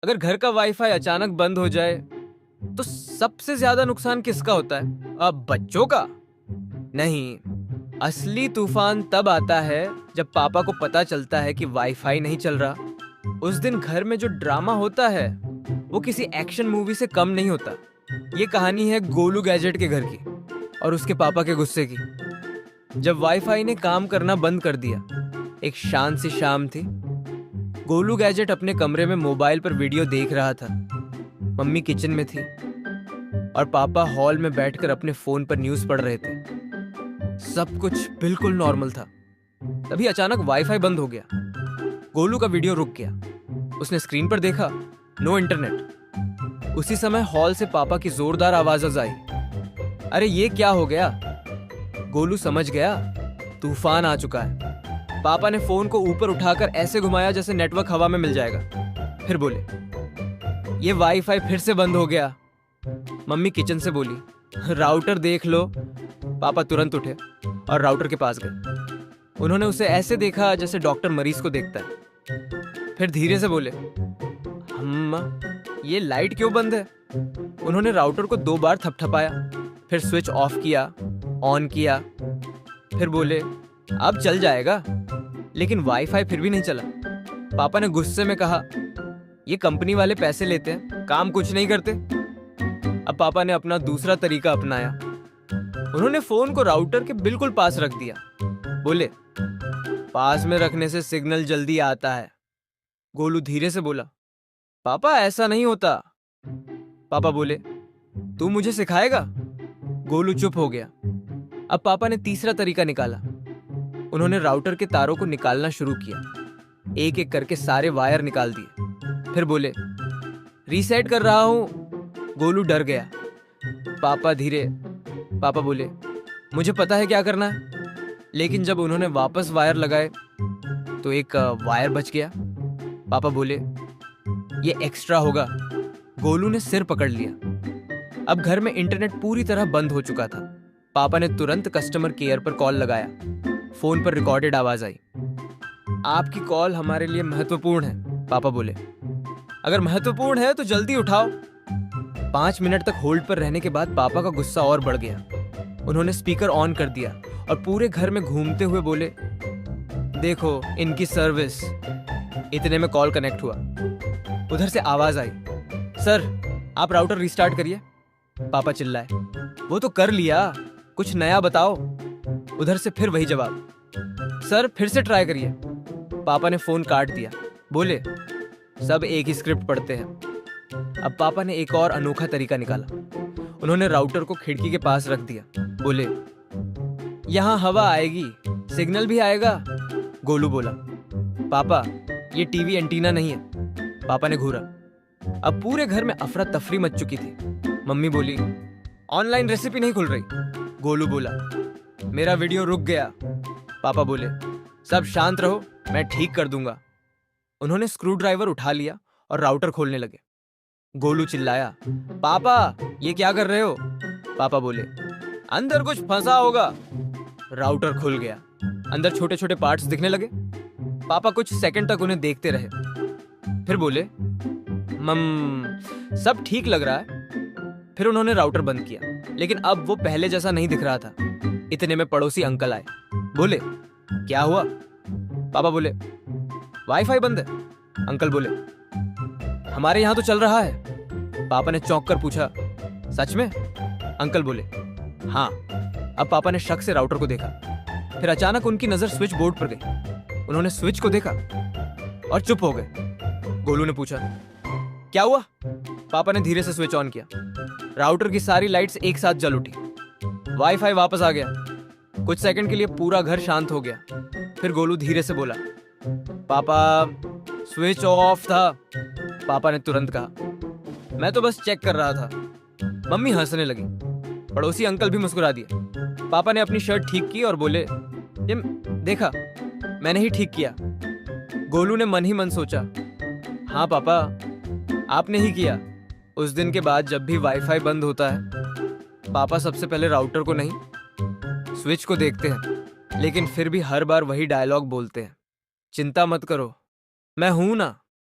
अगर घर का वाईफाई अचानक बंद हो जाए तो सबसे ज्यादा नुकसान किसका होता है? अब बच्चों का? नहीं, असली तूफान तब आता है जब पापा को पता चलता है कि वाईफाई नहीं चल रहा। उस दिन घर में जो ड्रामा होता है वो किसी एक्शन मूवी से कम नहीं होता। ये कहानी है गोलू गैजेट के घर की और उसके पापा के गुस्से की। जब वाईफाई ने काम करना बंद कर दिया, एक शांत सी शाम थी। गोलू गैजेट अपने कमरे में मोबाइल पर वीडियो देख रहा था। मम्मी किचन में थी और पापा हॉल में बैठकर अपने फोन पर न्यूज़ पढ़ रहे थे। सब कुछ बिल्कुल नॉर्मल था। तभी अचानक वाईफाई बंद हो गया। गोलू का वीडियो रुक गया। उसने स्क्रीन पर देखा, नो इंटरनेट। उसी समय हॉल से पापा की जोरदार आवाज आई, अरे ये क्या हो गया? गोलू समझ गया, तूफान आ चुका है। पापा ने फोन को ऊपर उठाकर ऐसे घुमाया जैसे नेटवर्क हवा में मिल जाएगा। फिर बोले, ये वाईफाई फिर से बंद हो गया। मम्मी किचन से बोली, राउटर देख लो। पापा तुरंत उठे और राउटर के पास गए। उन्होंने उसे ऐसे देखा जैसे डॉक्टर मरीज को देखता है। फिर धीरे से बोले, अम्मा, ये लाइट क्यों बंद है? उन्होंने राउटर को 2 बार थपथपाया, फिर स्विच ऑफ किया, ऑन किया। फिर बोले, अब चल जाएगा। लेकिन वाईफाई फिर भी नहीं चला। पापा ने गुस्से में कहा, ये कंपनी वाले पैसे लेते हैं, काम कुछ नहीं करते। अब पापा ने अपना दूसरा तरीका अपनाया। उन्होंने फोन को राउटर के बिल्कुल पास रख दिया। बोले, पास में रखने से सिग्नल जल्दी आता है। गोलू धीरे से बोला, पापा ऐसा नहीं होता। पापा बोले, तू मुझे सिखाएगा? गोलू चुप हो गया। अब पापा ने तीसरा तरीका निकाला। उन्होंने राउटर के तारों को निकालना शुरू किया। एक एक करके सारे वायर निकाल दिए। फिर बोले, रीसेट कर रहा हूं। गोलू डर गया। पापा बोले, मुझे पता है क्या करना है। लेकिन जब उन्होंने वापस वायर लगाए तो एक वायर बच गया। पापा बोले, ये एक्स्ट्रा होगा। गोलू ने सिर पकड़ लिया। अब घर में इंटरनेट पूरी तरह बंद हो चुका था। पापा ने तुरंत कस्टमर केयर पर कॉल लगाया। फोन पर रिकॉर्डेड आवाज आई, आपकी कॉल हमारे लिए महत्वपूर्ण है। पापा बोले, अगर महत्वपूर्ण है तो जल्दी उठाओ। 5 मिनट तक होल्ड पर रहने के बाद पापा का गुस्सा और बढ़ गया। उन्होंने स्पीकर ऑन कर दिया और पूरे घर में घूमते हुए बोले, देखो इनकी सर्विस। इतने में कॉल कनेक्ट हुआ। उधर से आवाज आई, सर आप राउटर रिस्टार्ट करिए। पापा चिल्लाए, वो तो कर लिया, कुछ नया बताओ। उधर से फिर वही जवाब, सर फिर से ट्राई करिए। पापा ने फोन काट दिया। बोले, सब एक ही स्क्रिप्ट पढ़ते हैं। अब पापा ने एक और अनोखा तरीका निकाला। उन्होंने राउटर को खिड़की के पास रख दिया। बोले, यहां हवा आएगी, सिग्नल भी आएगा। गोलू बोला, पापा ये टीवी एंटीना नहीं है। पापा ने घूरा। अब पूरे घर में अफरा तफरी मच चुकी थी। मम्मी बोली, ऑनलाइन रेसिपी नहीं खुल रही। गोलू बोला, मेरा वीडियो रुक गया। पापा बोले, सब शांत रहो, मैं ठीक कर दूंगा। उन्होंने स्क्रू ड्राइवर उठा लिया और राउटर खोलने लगे। गोलू चिल्लाया, पापा ये क्या कर रहे हो? पापा बोले, अंदर कुछ फंसा होगा। राउटर खुल गया। अंदर छोटे छोटे पार्ट्स दिखने लगे। पापा कुछ सेकंड तक उन्हें देखते रहे। फिर बोले, सब ठीक लग रहा है। फिर उन्होंने राउटर बंद किया, लेकिन अब वो पहले जैसा नहीं दिख रहा था। इतने में पड़ोसी अंकल आए। बोले, क्या हुआ? पापा बोले, वाईफाई बंद है। अंकल बोले, हमारे यहां तो चल रहा है। पापा ने चौंक कर पूछा, सच में? अंकल बोले, हाँ। अब पापा ने शक से राउटर को देखा। फिर अचानक उनकी नजर स्विच बोर्ड पर गई। उन्होंने स्विच को देखा और चुप हो गए। गोलू ने पूछा, क्या हुआ? पापा ने धीरे से स्विच ऑन किया। राउटर की सारी लाइट्स एक साथ जल उठी। वाईफाई वापस आ गया। कुछ सेकंड के लिए पूरा घर शांत हो गया। फिर गोलू धीरे से बोला, पापा स्विच ऑफ था। पापा ने तुरंत कहा, मैं तो बस चेक कर रहा था। मम्मी हंसने लगी। पड़ोसी अंकल भी मुस्कुरा दिए। पापा ने अपनी शर्ट ठीक की और बोले, ये देखा, मैंने ही ठीक किया। गोलू ने मन ही मन सोचा, हाँ पापा आपने ही किया। उस दिन के बाद जब भी वाईफाई बंद होता है, पापा सबसे पहले राउटर को नहीं, स्विच को देखते हैं। लेकिन फिर भी हर बार वही डायलॉग बोलते हैं, चिंता मत करो, मैं हूं ना।